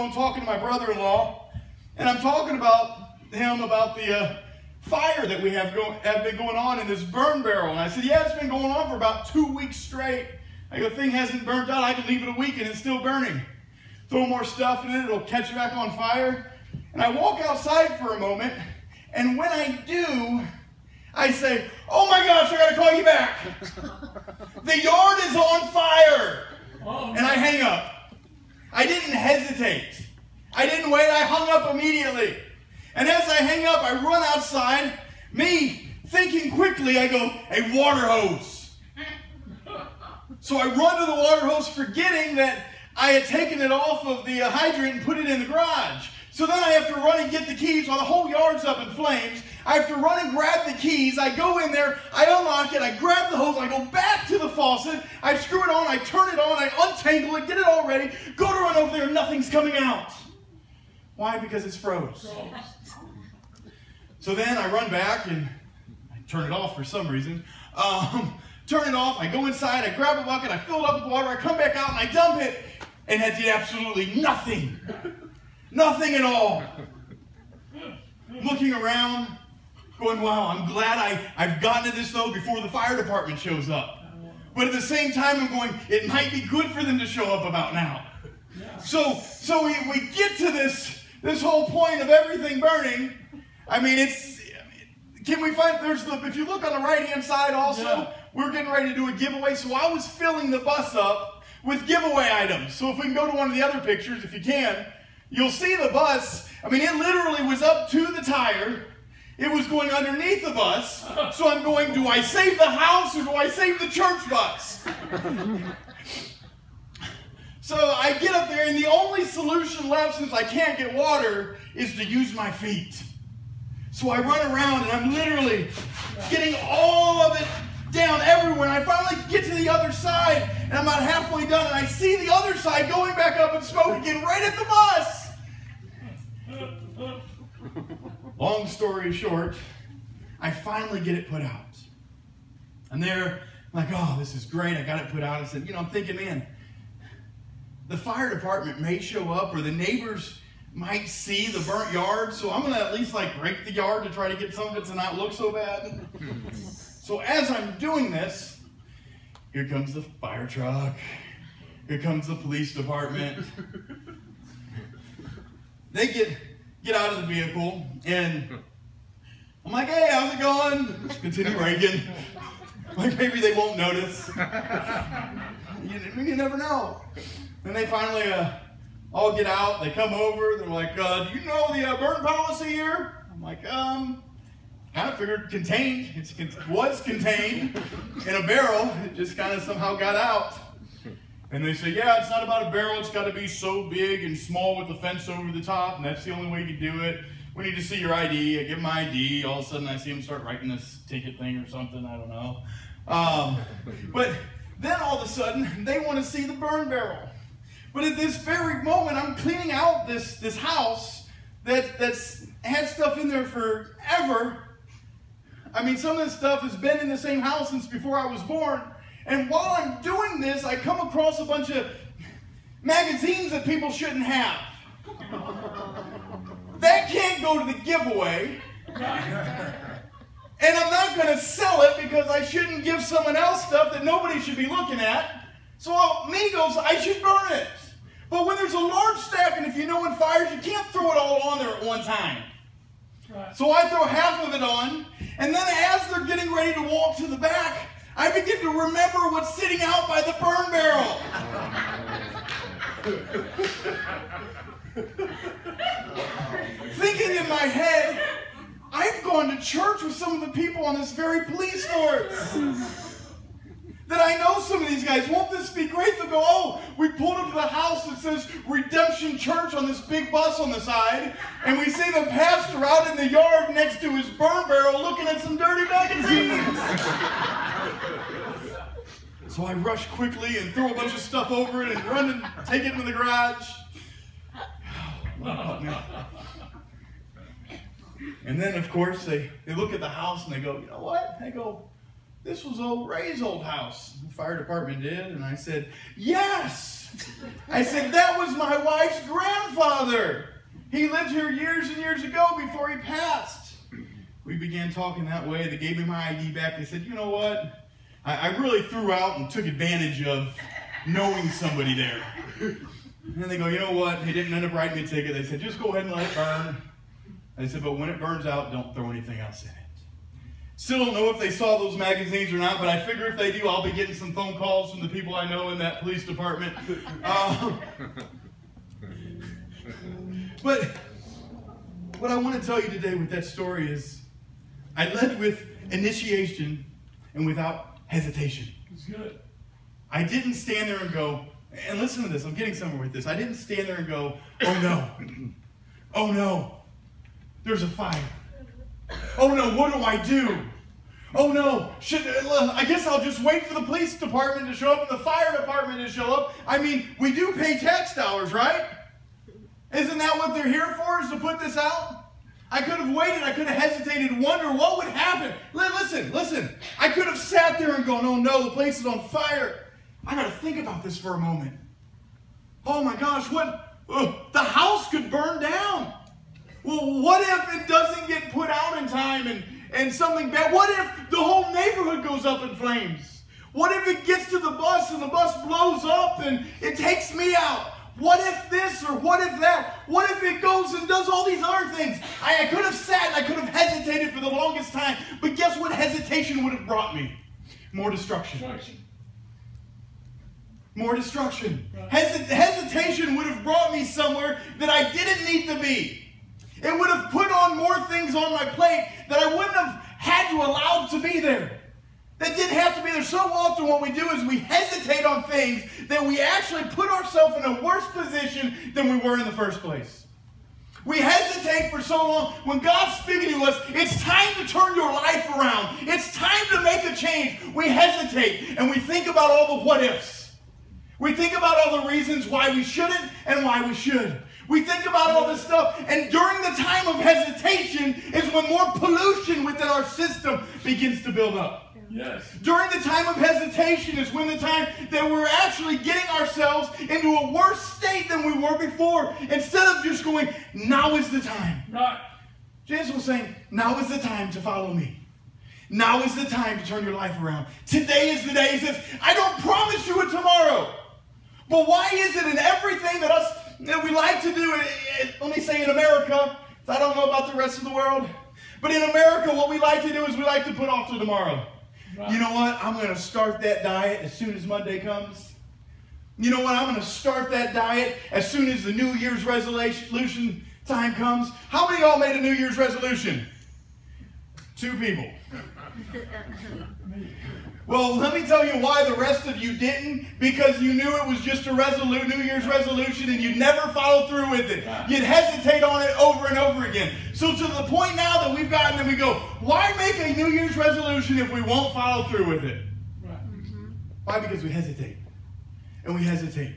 I'm talking to my brother-in-law, and I'm talking about him about the fire that we have been going on in this burn barrel. And I said, yeah, it's been going on for about 2 weeks straight. I go, the thing hasn't burnt out. I can leave it a week and it's still burning. Throw more stuff in it, it'll catch it back on fire. And I walk outside for a moment, and when I do, I say, oh my gosh, I gotta call you back. The yard is on fire. And I hang up. I didn't hesitate. I didn't wait, I hung up immediately. And as I hang up, I run outside, me thinking quickly, I go, a water hose. So I run to the water hose, forgetting that I had taken it off of the hydrant and put it in the garage. So then I have to run and get the keys while the whole yard's up in flames. I have to run and grab the keys. I go in there, I unlock it, I grab the hose, I go back to the faucet, I screw it on, I turn it on, I untangle it, get it all ready, go to run over there, and nothing's coming out. Why? Because it's froze. So then I run back and I turn it off for some reason. Turn it off, I go inside, I grab a bucket, I fill it up with water, I come back out and I dump it, and it did absolutely nothing. Nothing at all. Looking around, going, wow, I'm glad I've gotten to this though before the fire department shows up. But at the same time, I'm going, it might be good for them to show up about now. So we get to this whole point of everything burning. I mean, can we find, if you look on the right-hand side also, we're getting ready to do a giveaway. So I was filling the bus up with giveaway items. So if we can go to one of the other pictures, if you can, you'll see the bus. I mean, it literally was up to the tire. It was going underneath the bus. So I'm going, do I save the house or do I save the church bus? So I get up there, and the only solution left, since I can't get water, is to use my feet. So I run around, and I'm literally getting all of it down everywhere. And I finally get to the other side, and I'm about halfway done, and I see the other side going back up in smoke again, right at the bus. Long story short, I finally get it put out. And they're like, oh, this is great. I got it put out. I said, I'm thinking, man, the fire department may show up, or the neighbors might see the burnt yard, so I'm going to at least rake the yard to try to get some of it to not look so bad. So as I'm doing this, here comes the fire truck. Here comes the police department. They get out of the vehicle, and I'm like, hey, how's it going? Continue raking. Like maybe they won't notice. You never know. Then they finally all get out. They come over. They're like, do you know the burn policy here? I'm like, kind of figured contained. It was contained in a barrel. It just kind of somehow got out. And they say, yeah, it's not about a barrel. It's got to be so big and small with the fence over the top, and that's the only way you can do it. We need to see your ID. I give them my ID. All of a sudden, I see them start writing this ticket thing or something. I don't know. But then all of a sudden, they want to see the burn barrel. But at this very moment, I'm cleaning out this house that's had stuff in there forever. I mean, some of this stuff has been in the same house since before I was born. And while I'm doing this, I come across a bunch of magazines that people shouldn't have. That can't go to the giveaway. And I'm not going to sell it because I shouldn't give someone else stuff that nobody should be looking at. So me goes, I should burn it. But when there's a large stack, and if you know in fires, you can't throw it all on there at one time. So I throw half of it on, and then as they're getting ready to walk to the back, I begin to remember what's sitting out by the burn barrel. Thinking in my head, I've gone to church with some of the people on this very police force. That I know some of these guys. Won't this be great? They'll go, oh, we pulled up to the house that says Redemption Church on this big bus on the side, and we see the pastor out in the yard next to his burn barrel looking at some dirty magazines. So I rush quickly and throw a bunch of stuff over it and run and take it into the garage. And then, of course, they look at the house and they go, you know what? They go, this was old Ray's old house. The fire department did. And I said, yes. I said, that was my wife's grandfather. He lived here years and years ago before he passed. We began talking that way. They gave me my ID back. They said, you know what? I really threw out and took advantage of knowing somebody there. And they go, you know what? They didn't end up writing me a ticket. They said, just go ahead and let it burn. They said, but when it burns out, don't throw anything else in it. Still don't know if they saw those magazines or not, but I figure if they do, I'll be getting some phone calls from the people I know in that police department. But what I want to tell you today with that story is I led with initiation and without hesitation. It's good. I didn't stand there and go, and listen to this, I'm getting somewhere with this. I didn't stand there and go, oh no, oh no, there's a fire. Oh no, what do I do? Oh no, I guess I'll just wait for the police department to show up and the fire department to show up. I mean, we do pay tax dollars, right? Isn't that what they're here for, is to put this out? I could have waited, I could have hesitated and wondered what would happen. Listen, I could have sat there and gone, oh no, the place is on fire. I got to think about this for a moment. Oh my gosh, the house could burn down. Well, what if it doesn't get put out in time and something bad? What if the whole neighborhood goes up in flames? What if it gets to the bus and the bus blows up and it takes me out? What if this or what if that? What if it goes and does all these other things? I could have sat and I could have hesitated for the longest time, but guess what hesitation would have brought me? More destruction. More destruction. Hesitation would have brought me somewhere that I didn't need to be. It would have put on more things on my plate that I wouldn't have had to allow to be there. That didn't have to be there. So often what we do is we hesitate on things that we actually put ourselves in a worse position than we were in the first place. We hesitate for so long. When God's speaking to us, it's time to turn your life around. It's time to make a change. We hesitate and we think about all the what ifs. We think about all the reasons why we shouldn't and why we should. We think about all this stuff, and during the time of hesitation is when more pollution within our system begins to build up. Yes. During the time of hesitation is when the time that we're actually getting ourselves into a worse state than we were before. Instead of just going, now is the time. Right. Jesus was saying, now is the time to follow me. Now is the time to turn your life around. Today is the day. He says, I don't promise you a tomorrow. But why is it in everything that we like to do, let me say in America, I don't know about the rest of the world, but in America what we like to do is we like to put off to tomorrow. Right. You know what? I'm going to start that diet as soon as Monday comes. You know what? I'm going to start that diet as soon as the New Year's resolution time comes. How many of y'all made a New Year's resolution? 2 people. Well, let me tell you why the rest of you didn't. Because you knew it was just a New Year's resolution and you'd never follow through with it. You'd hesitate on it over and over again. So to the point now that we've gotten and we go, why make a New Year's resolution if we won't follow through with it? Why? Because we hesitate. And we hesitate.